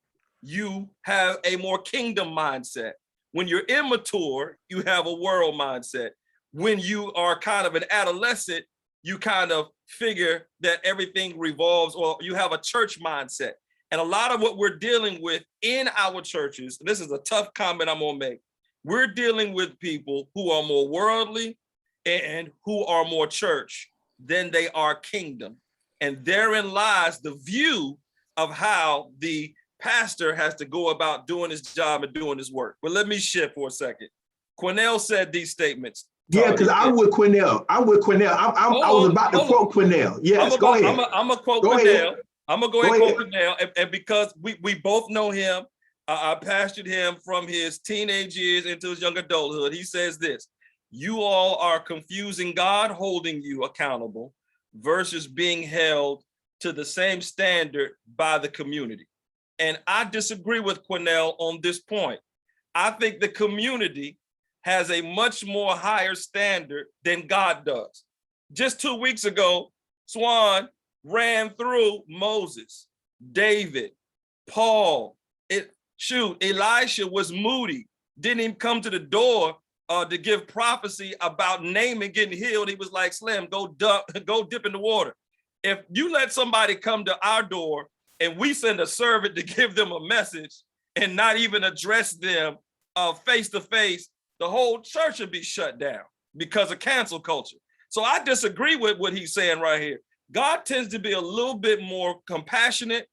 you have a more kingdom mindset. When you're immature, you have a world mindset. When you are kind of an adolescent, you kind of figure that everything revolves, or you have a church mindset. And a lot of what we're dealing with in our churches, and this is a tough comment I'm gonna make, we're dealing with people who are more worldly and who are more church than they are kingdom. And therein lies the view of how the pastor has to go about doing his job and doing his work. But let me shift for a second. Cornell said these statements. Yeah, because I'm with Cornell. I was about to quote Cornell. Yes, go ahead. I'm going to quote Cornell. I'm going to go ahead and quote Cornell. And because we both know him, I pastored him from his teenage years into his young adulthood. He says this: you all are confusing God holding you accountable versus being held to the same standard by the community. And I disagree with Quinnell on this point. I think the community has a much more higher standard than God does. Just 2 weeks ago, Swan ran through Moses, David, Paul. Elisha was moody, didn't even come to the door to give prophecy about Naaman getting healed. He was like, Slim, go dip in the water. If you let somebody come to our door and we send a servant to give them a message and not even address them face to face, the whole church would be shut down because of cancel culture. So I disagree with what he's saying right here. God tends to be a little bit more compassionate,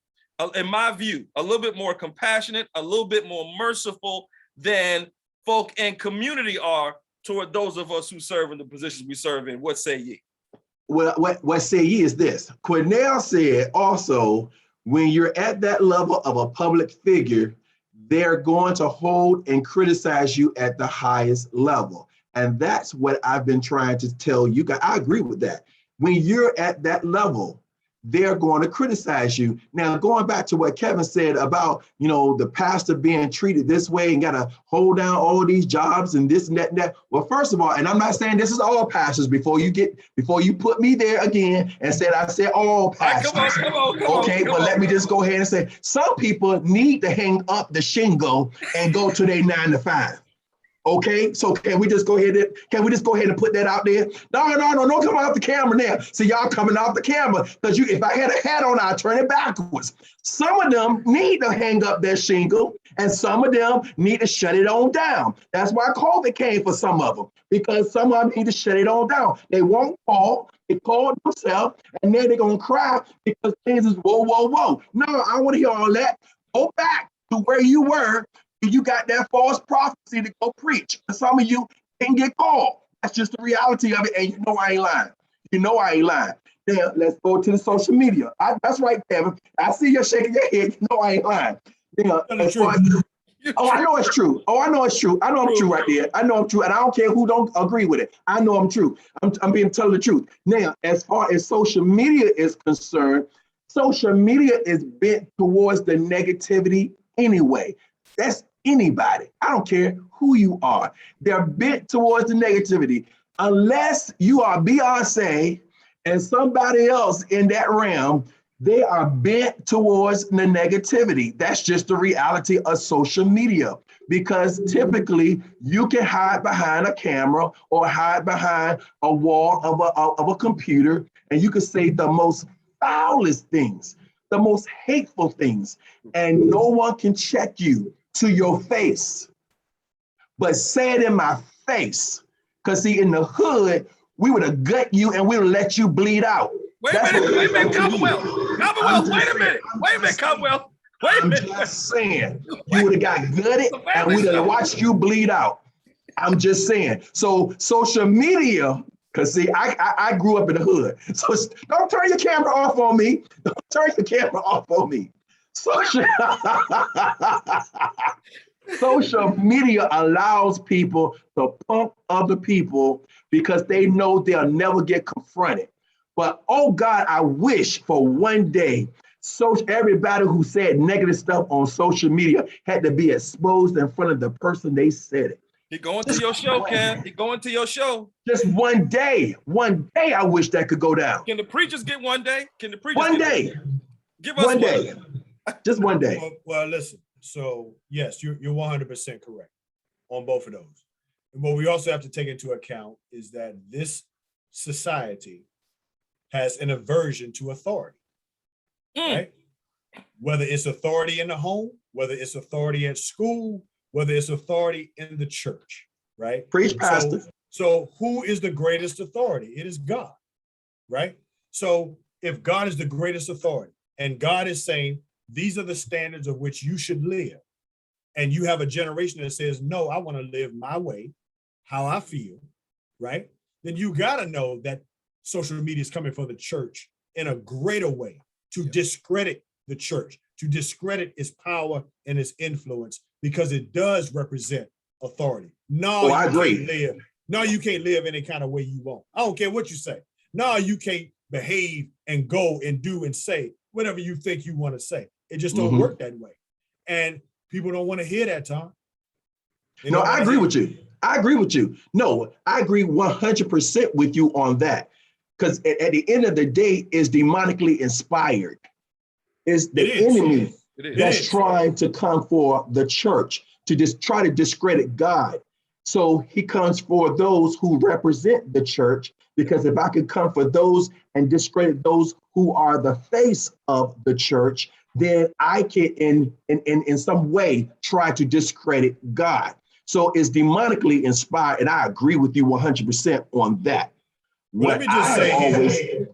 in my view, a little bit more compassionate, a little bit more merciful than folk in community are toward those of us who serve in the positions we serve in. What say ye? Well, what say ye is this. Quinnell said also, when you're at that level of a public figure, they're going to hold and criticize you at the highest level. And that's what I've been trying to tell you guys. I agree with that. When you're at that level, they're going to criticize you. Now, going back to what Kevin said about, the pastor being treated this way and got to hold down all these jobs and this and that and that. Well, first of all, and I'm not saying this is all pastors before you put me there again and said, I said all pastors. Come on. Okay, but let me just go ahead and say, some people need to hang up the shingle and go to their 9 to 5. Okay, so can we just go ahead and put that out there? No, don't come off the camera now. So y'all coming off the camera because if I had a hat on, I'd turn it backwards. Some of them need to hang up their shingle and some of them need to shut it on down. That's why COVID came for some of them, because some of them need to shut it on down. They won't call, they call themselves, and then they're gonna cry because things is whoa. No, I don't want to hear all that. Go back to where you were. You got that false prophecy to go preach. And some of you can get called. That's just the reality of it. And you know I ain't lying. Now, let's go to the social media. That's right, Kevin. I see you shaking your head. You know I ain't lying. I know it's true. I know I'm true right there. I know I'm true. And I don't care who don't agree with it. I know I'm true. I'm being telling the truth. Now, as far as social media is concerned, social media is bent towards the negativity anyway. That's anybody. I don't care who you are. They're bent towards the negativity. Unless you are Beyonce and somebody else in that realm, they are bent towards the negativity. That's just the reality of social media. Because typically you can hide behind a camera or hide behind a wall of a computer, and you can say the most foulest things, the most hateful things, and no one can check you to your face. But say it in my face. Because see, in the hood, we would have gut you and we would let you bleed out. Wait a minute, Commonwealth, wait a minute, Commonwealth. Wait a minute. I'm just saying, you would have got gutted and we'd have watched you bleed out. I'm just saying. So social media, because see, I grew up in the hood. So don't turn your camera off on me. Social media allows people to punk other people because they know they'll never get confronted. But oh God, I wish for one day, everybody who said negative stuff on social media had to be exposed in front of the person they said it. He going to your show, Ken. He going to your show. Just one day, I wish that could go down. Can the preachers get one day? One day. Give us one day. Just one day. Well, listen. So yes, you're 100% correct on both of those. And what we also have to take into account is that this society has an aversion to authority, right? Whether it's authority in the home, whether it's authority at school, whether it's authority in the church, right? Preach, pastor. So who is the greatest authority? It is God, right? So if God is the greatest authority and God is saying, these are the standards of which you should live, and you have a generation that says, no, I want to live my way, how I feel, right? Then you got to know that social media is coming for the church in a greater way to discredit the church, to discredit its power and its influence, because it does represent authority. No, I agree. No, you can't live any kind of way you want. I don't care what you say. No, you can't behave and go and do and say whatever you think you want to say. It just don't work that way. And people don't want to hear that, Tom. No, I agree with you. I agree with you. No, I agree 100% with you on that. Because at the end of the day, it's demonically inspired. It's the enemy that's trying to come for the church to just try to discredit God. So he comes for those who represent the church, because if I could come for those and discredit those who are the face of the church, then I can in some way try to discredit God. So it's demonically inspired, and I agree with you 100% on that. Well, let me just say,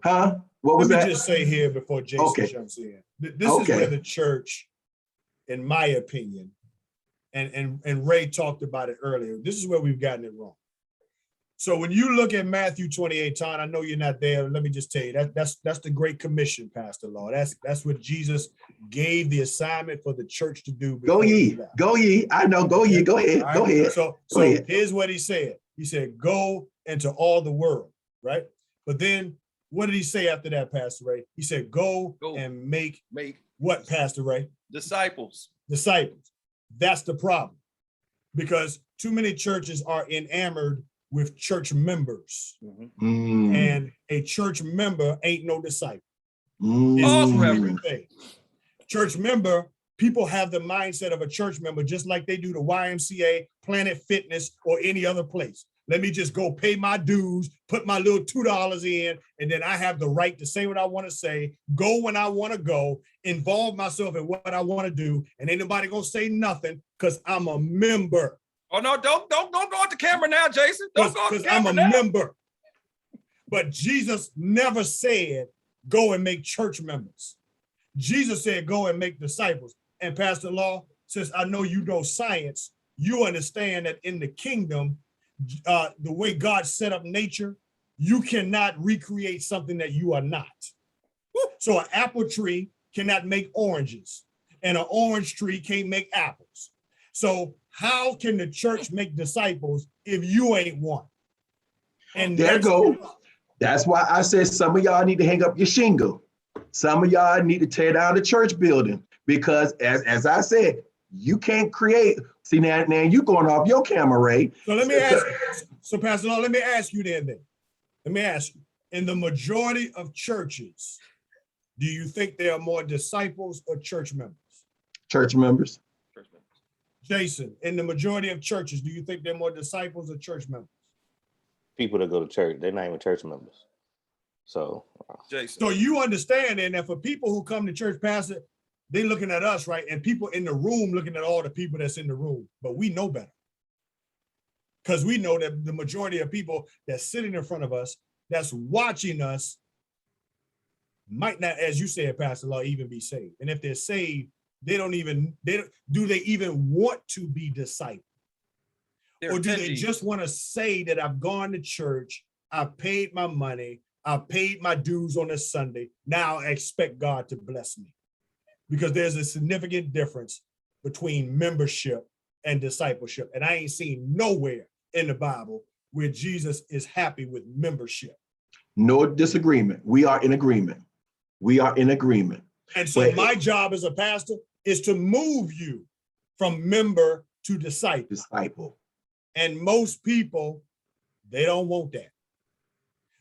What was that? Let me just say here before Jason jumps in. This is where the church, in my opinion, and Ray talked about it earlier, this is where we've gotten it wrong. So when you look at Matthew 28, Tom, I know you're not there. Let me just tell you that's the Great Commission, Pastor Law. That's what Jesus gave the assignment for the church to do. Go ye. I know. Go ye. Go ahead. Go ahead. So here's what he said. He said, "Go into all the world." Right. But then what did he say after that, Pastor Ray? He said, "Go and make what, Pastor Ray? Disciples. Disciples." That's the problem, because too many churches are enamored with church members, and a church member ain't no disciple. Church member, people have the mindset of a church member just like they do the YMCA, Planet Fitness, or any other place. Let me just go pay my dues, put my little $2 in, and then I have the right to say what I want to say, go when I want to go, involve myself in what I want to do, and ain't nobody gonna say nothing because I'm a member. Oh no, don't go at the camera now, Jason. Don't go at the camera I'm a member. But Jesus never said, go and make church members. Jesus said, go and make disciples. And Pastor Law, since I know you know science, you understand that in the kingdom, the way God set up nature, you cannot recreate something that you are not. So an apple tree cannot make oranges, and an orange tree can't make apples. So how can the church make disciples if you ain't one? And there go. That's why I said some of y'all need to hang up your shingle. Some of y'all need to tear down the church building, because as I said, you can't create. See, now you going off your camera, Ray. So let me ask, so Pastor Law, let me ask you then. Let me ask you, in the majority of churches, do you think there are more disciples or church members? Church members. Jason, in the majority of churches, do you think there are more disciples or church members? People that go to church, they're not even church members. So, Jason. So you understand then that for people who come to church, Pastor, they looking at us, right? And people in the room looking at all the people that's in the room, but we know better. Because we know that the majority of people that's sitting in front of us, that's watching us, might not, as you said, Pastor Law, even be saved. And if they're saved, do they even want to be discipled? Or do they just want to say that I've gone to church, I've paid my money, I've paid my dues on a Sunday, now I expect God to bless me? Because there's a significant difference between membership and discipleship. And I ain't seen nowhere in the Bible where Jesus is happy with membership. No disagreement. We are in agreement. We are in agreement. And so my job as a pastor is to move you from member to disciple. And most people, they don't want that.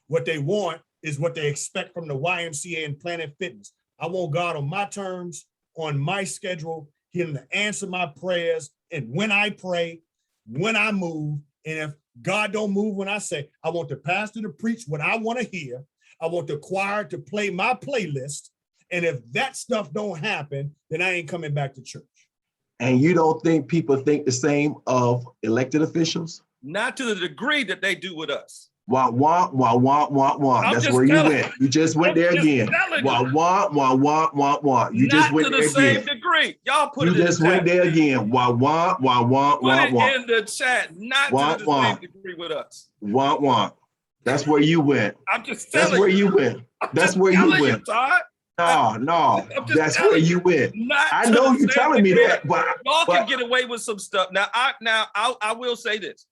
What they want is what they expect from the YMCA and Planet Fitness. I want God on my terms, on my schedule, Him to answer my prayers. And when I pray, when I move, and if God don't move when I say, I want the pastor to preach what I want to hear. I want the choir to play my playlist. And if that stuff don't happen, then I ain't coming back to church. And you don't think people think the same of elected officials? Not to the degree that they do with us. Wah, wah, wah, wah, wah, wah. That's where you went. You just went there again. Wah, wah, wah, wah, wah, wah. You just went there again. Not to the same degree. Y'all put it in the chat. You just went there again. Wah, wah, wah, wah, wah, wah. Put it in the chat. Not to the same degree with us. Wah, wah. That's where you went. I'm just telling you. That's where you went. That's where you went. No, that's where you went. I know you're telling me that, but y'all can get away with some stuff. Now I will say this.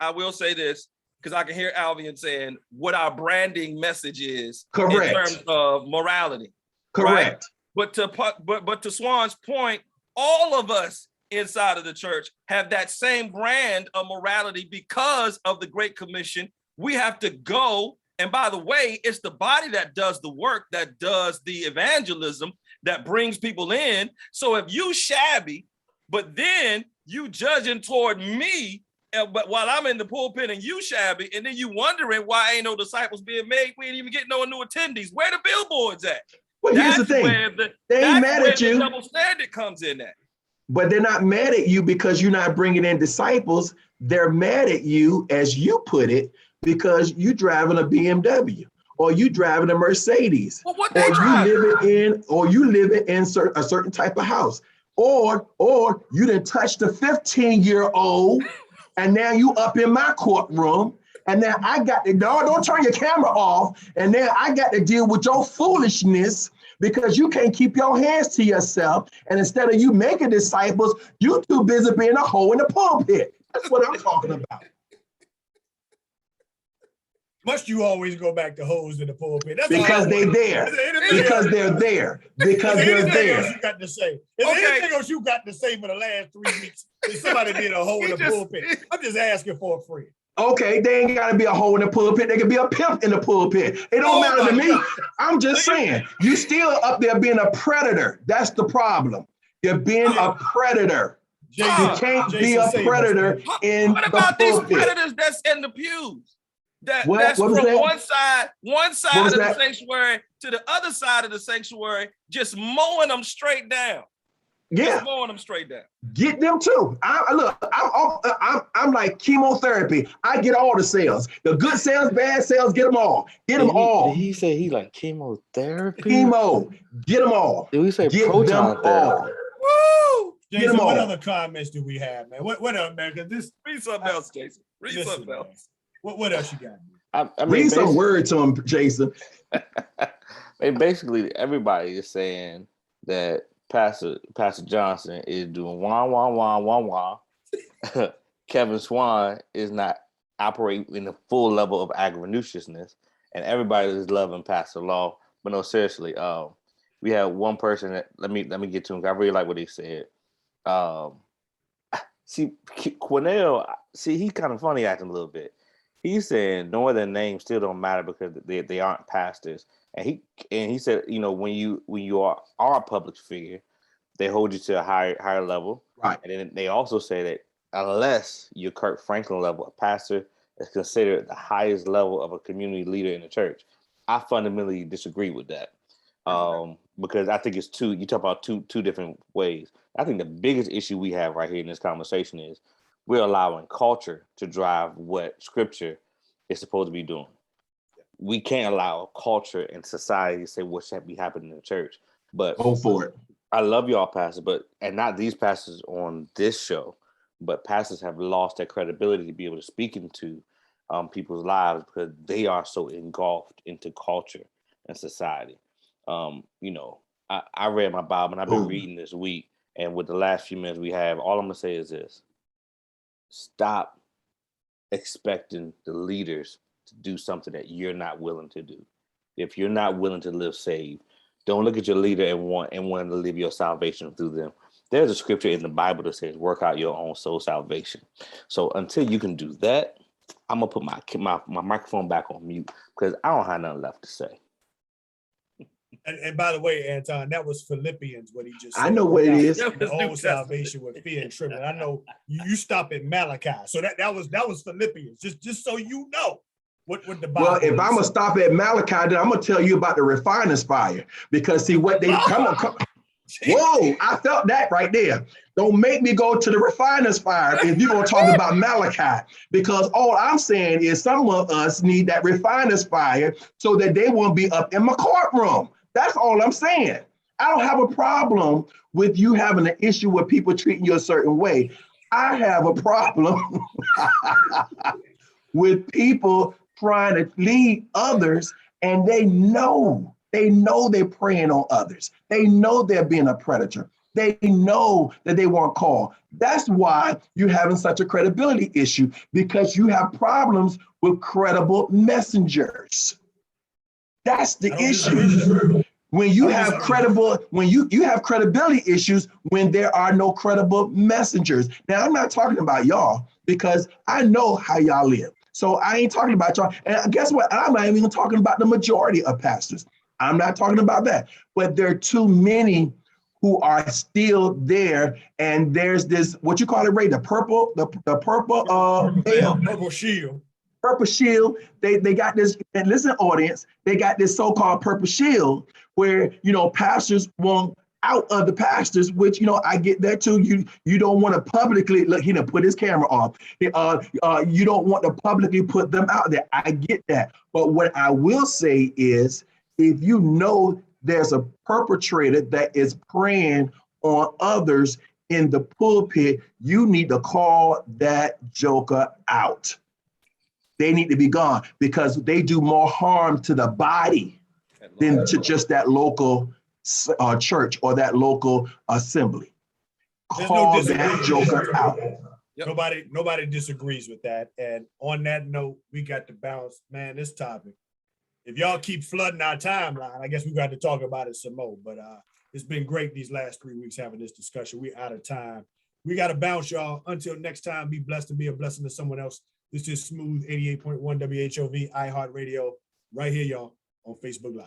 because I can hear Alvian saying what our branding message is Correct. in terms of morality. Correct. But to Swan's point, all of us inside of the church have that same brand of morality because of the Great Commission. We have to go. And by the way, it's the body that does the work, that does the evangelism, that brings people in. So if you shabby, but then you judging toward me, but while I'm in the pulpit and you shabby, and then you wondering why ain't no disciples being made, we ain't even getting no new attendees. Where the billboards at? Well, here's the thing. They ain't mad at you. The double standard comes in at. But they're not mad at you because you're not bringing in disciples. They're mad at you, as you put it, because you driving a BMW or you driving a Mercedes, well, what or you living in a certain type of house, or you done touched a 15-year-old, and now you up in my courtroom, and now I got to don't turn your camera off, and now I got to deal with your foolishness because you can't keep your hands to yourself, and instead of you making disciples, you too busy being a hoe in the pulpit. That's what I'm talking about. Must you always go back to hoes in the pulpit? That's because they're there. Because they're there. Because they're there. Else you got to say? Is there anything else you got to say for the last 3 weeks? If somebody did a hoe in the pulpit, I'm just asking for a friend. Okay, they ain't gotta be a hoe in the pulpit. They can be a pimp in the pulpit. It don't matter to me. God. I'm just saying, you still up there being a predator. That's the problem. You're being a predator. You can't be a predator in the pulpit. What about these predators that's in the pews? That's from one side of the sanctuary to the other side of the sanctuary, just mowing them straight down. Yeah, just mowing them straight down. Get them too. I'm like chemotherapy. I get all the cells. The good cells, bad cells, get them all. Get them all. Did he say he like chemotherapy? Chemo. Get them all. Did we say get proton therapy? Woo! Jason, what other comments do we have, man? What else, man? Because read something else, Jason. Read something else. Man. What else you got? I mean, read some word to him, Jason. Basically, everybody is saying that Pastor Johnson is doing wah, wah, wah, wah, wah. Kevin Swan is not operating in the full level of agriminutiousness, and everybody is loving Pastor Law. But no, seriously, we had one person that let me get to him. I really like what he said. See, Cornell, he's kind of funny acting a little bit. He's saying knowing their names still don't matter because they aren't pastors. And he said, when you are a public figure, they hold you to a higher level. Right. And then they also say that unless you're Kirk Franklin level, a pastor is considered the highest level of a community leader in the church. I fundamentally disagree with that. Because I think it's you talk about two different ways. I think the biggest issue we have right here in this conversation is we're allowing culture to drive what scripture is supposed to be doing. We can't allow culture and society to say what should be happening in the church. But go for it. I love y'all pastors, and not these pastors on this show, but pastors have lost their credibility to be able to speak into people's lives because they are so engulfed into culture and society. I read my Bible and I've been reading this week, and with the last few minutes we have, all I'm gonna say is this: stop expecting the leaders to do something that you're not willing to do. If you're not willing to live saved, don't look at your leader and want to live your salvation through them. There's a scripture in the Bible that says, work out your own soul salvation. So until you can do that, I'm going to put my microphone back on mute because I don't have nothing left to say. And by the way, Anton, that was Philippians, what he just said. I know what it is. The old salvation with fear and trembling. I know you stop at Malachi. So that was Philippians, just so you know. What the Bible well, if I'm gonna stop at Malachi, then I'm gonna tell you about the refiner's fire. Because see what they come on. Whoa, I felt that right there. Don't make me go to the refiner's fire if you're gonna talk about Malachi. Because all I'm saying is some of us need that refiner's fire so that they won't be up in my courtroom. That's all I'm saying. I don't have a problem with you having an issue with people treating you a certain way. I have a problem with people trying to lead others, and they know they're preying on others. They know they're being a predator. They know that they weren't called. That's why you're having such a credibility issue, because you have problems with credible messengers. That's the issue. When you have you have credibility issues when there are no credible messengers. Now, I'm not talking about y'all because I know how y'all live. So I ain't talking about y'all. And guess what? I'm not even talking about the majority of pastors. I'm not talking about that. But there are too many who are still there. And there's this, what you call it, Ray, the purple veil. Purple shield. Purple shield. They got this, and listen, audience, they got this so-called purple shield where, you know, pastors want out of the pastors, which, you know, I get that too. You don't want to publicly, look, he done put his camera off. You don't want to publicly put them out there. I get that. But what I will say is, if you know there's a perpetrator that is preying on others in the pulpit, you need to call that joker out. They need to be gone because they do more harm to the body than to just that local church or that local assembly. Call that joker out. Yep. Nobody disagrees with that. And on that note, we got to bounce. Man, this topic, if y'all keep flooding our timeline, I guess we got to talk about it some more. But it's been great these last 3 weeks having this discussion. We're out of time. We got to bounce, y'all. Until next time, be blessed and be a blessing to someone else. This is Smooth 88.1 WHOV iHeartRadio right here, y'all, on Facebook Live.